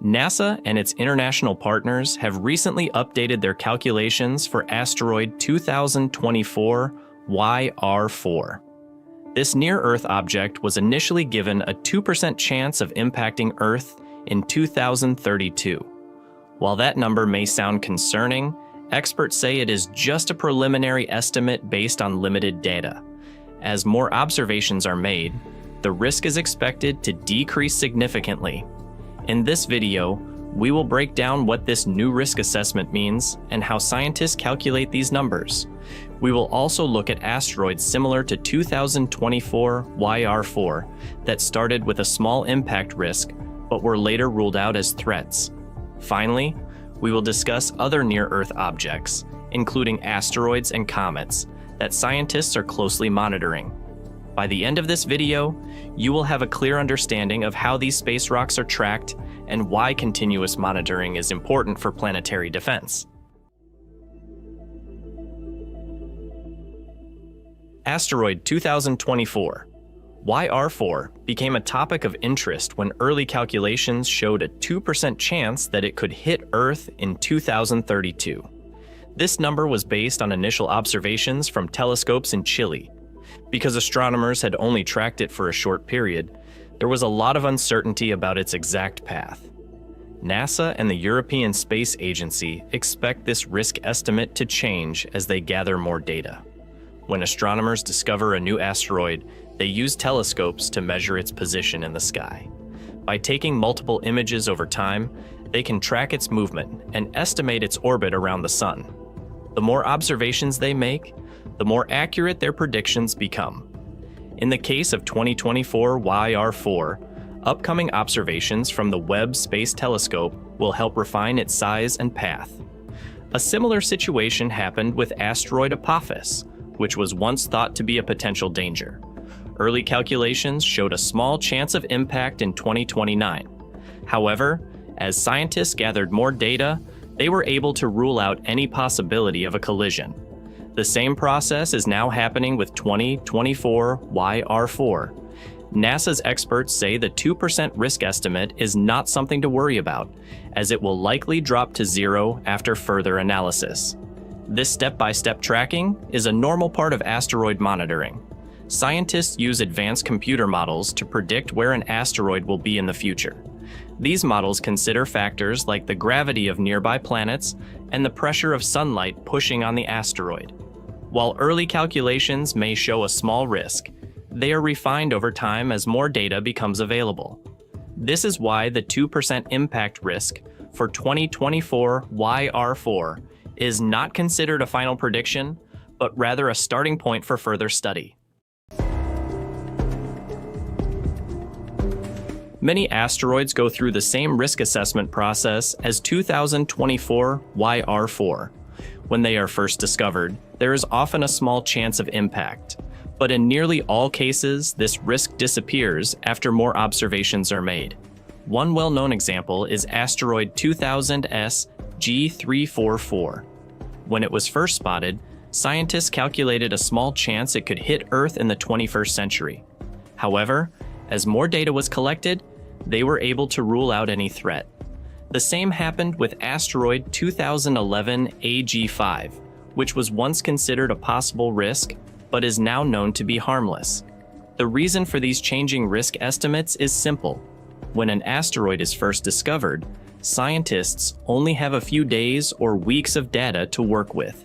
NASA and its international partners have recently updated their calculations for asteroid 2024 YR4. This near-Earth object was initially given a 2% chance of impacting Earth in 2032. While that number may sound concerning, experts say it is just a preliminary estimate based on limited data. As more observations are made, the risk is expected to decrease significantly. In this video, we will break down what this new risk assessment means and how scientists calculate these numbers. We will also look at asteroids similar to 2024 YR4 that started with a small impact risk but were later ruled out as threats. Finally, we will discuss other near-Earth objects, including asteroids and comets, that scientists are closely monitoring. By the end of this video, you will have a clear understanding of how these space rocks are tracked and why continuous monitoring is important for planetary defense. Asteroid 2024 YR4 became a topic of interest when early calculations showed a 2% chance that it could hit Earth in 2032. This number was based on initial observations from telescopes in Chile. Because astronomers had only tracked it for a short period, there was a lot of uncertainty about its exact path. NASA and the European Space Agency expect this risk estimate to change as they gather more data. When astronomers discover a new asteroid, they use telescopes to measure its position in the sky. By taking multiple images over time, they can track its movement and estimate its orbit around the Sun. The more observations they make, the more accurate their predictions become. In the case of 2024 YR4, upcoming observations from the Webb Space Telescope will help refine its size and path. A similar situation happened with asteroid Apophis, which was once thought to be a potential danger. Early calculations showed a small chance of impact in 2029. However, as scientists gathered more data, they were able to rule out any possibility of a collision. The same process is now happening with 2024 YR4. NASA's experts say the 2% risk estimate is not something to worry about, as it will likely drop to zero after further analysis. This step-by-step tracking is a normal part of asteroid monitoring. Scientists use advanced computer models to predict where an asteroid will be in the future. These models consider factors like the gravity of nearby planets and the pressure of sunlight pushing on the asteroid. While early calculations may show a small risk, they are refined over time as more data becomes available. This is why the 2% impact risk for 2024 YR4 is not considered a final prediction, but rather a starting point for further study. Many asteroids go through the same risk assessment process as 2024 YR4. When they are first discovered, there is often a small chance of impact, but in nearly all cases, this risk disappears after more observations are made. One well-known example is asteroid 2000S G344. When it was first spotted, scientists calculated a small chance it could hit Earth in the 21st century. However, as more data was collected, they were able to rule out any threat. The same happened with asteroid 2011 AG5, which was once considered a possible risk, but is now known to be harmless. The reason for these changing risk estimates is simple. When an asteroid is first discovered, scientists only have a few days or weeks of data to work with.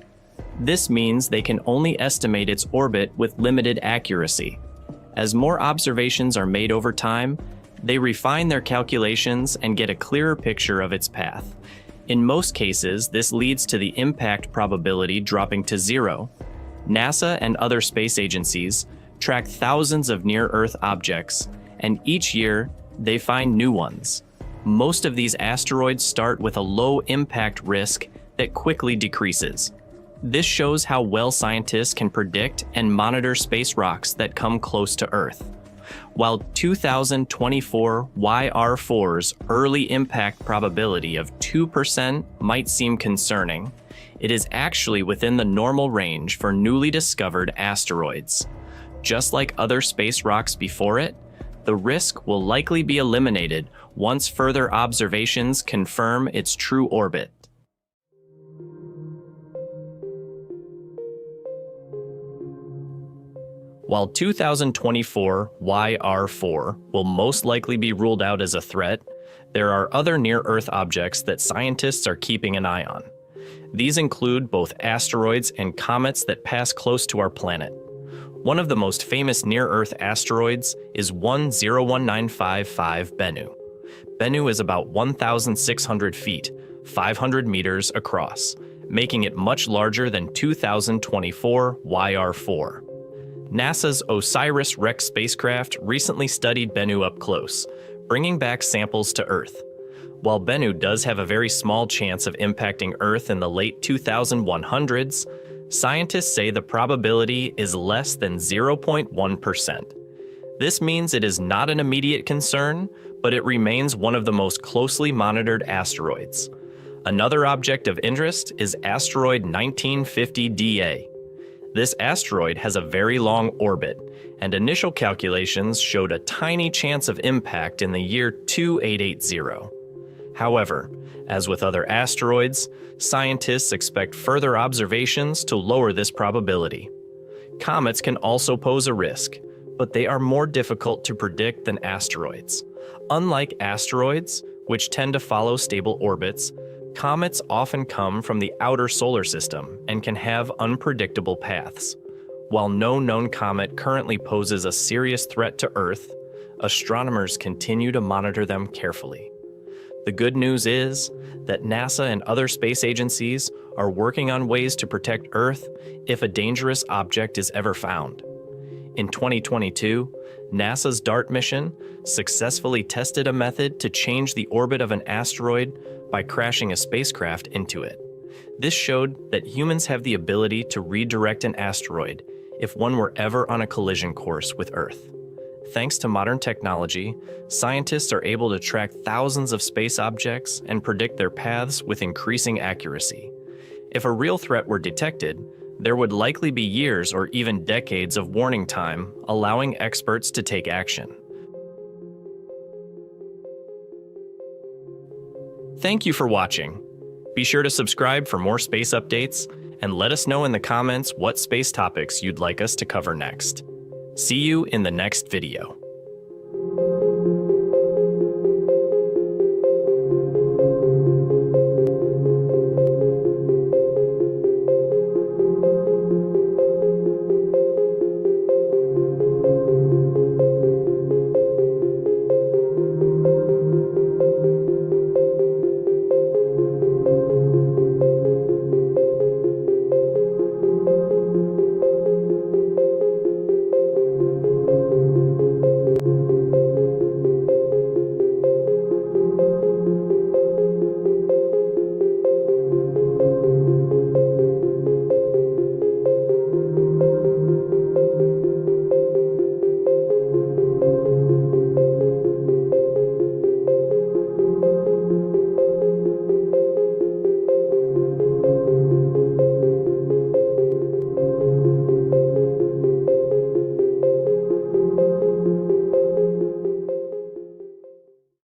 This means they can only estimate its orbit with limited accuracy. As more observations are made over time, they refine their calculations and get a clearer picture of its path. In most cases, this leads to the impact probability dropping to zero. NASA and other space agencies track thousands of near-Earth objects, and each year, they find new ones. Most of these asteroids start with a low impact risk that quickly decreases. This shows how well scientists can predict and monitor space rocks that come close to Earth. While 2024 YR4's early impact probability of 2% might seem concerning, it is actually within the normal range for newly discovered asteroids. Just like other space rocks before it, the risk will likely be eliminated once further observations confirm its true orbit. While 2024 YR4 will most likely be ruled out as a threat, there are other near-Earth objects that scientists are keeping an eye on. These include both asteroids and comets that pass close to our planet. One of the most famous near-Earth asteroids is 10195 Bennu. Bennu is about 1,600 feet, 500 meters across, making it much larger than 2024 YR4. NASA's OSIRIS-REx spacecraft recently studied Bennu up close, bringing back samples to Earth. While Bennu does have a very small chance of impacting Earth in the late 2100s, scientists say the probability is less than 0.1%. This means it is not an immediate concern, but it remains one of the most closely monitored asteroids. Another object of interest is asteroid 1950 DA. This asteroid has a very long orbit, and initial calculations showed a tiny chance of impact in the year 2880. However, as with other asteroids, scientists expect further observations to lower this probability. Comets can also pose a risk, but they are more difficult to predict than asteroids. Unlike asteroids, which tend to follow stable orbits, comets often come from the outer solar system and can have unpredictable paths. While no known comet currently poses a serious threat to Earth, astronomers continue to monitor them carefully. The good news is that NASA and other space agencies are working on ways to protect Earth if a dangerous object is ever found. In 2022, NASA's DART mission successfully tested a method to change the orbit of an asteroid by crashing a spacecraft into it. This showed that humans have the ability to redirect an asteroid if one were ever on a collision course with Earth. Thanks to modern technology, scientists are able to track thousands of space objects and predict their paths with increasing accuracy. If a real threat were detected, there would likely be years or even decades of warning time, allowing experts to take action. Thank you for watching. Be sure to subscribe for more space updates, and let us know in the comments what space topics you'd like us to cover next. See you in the next video.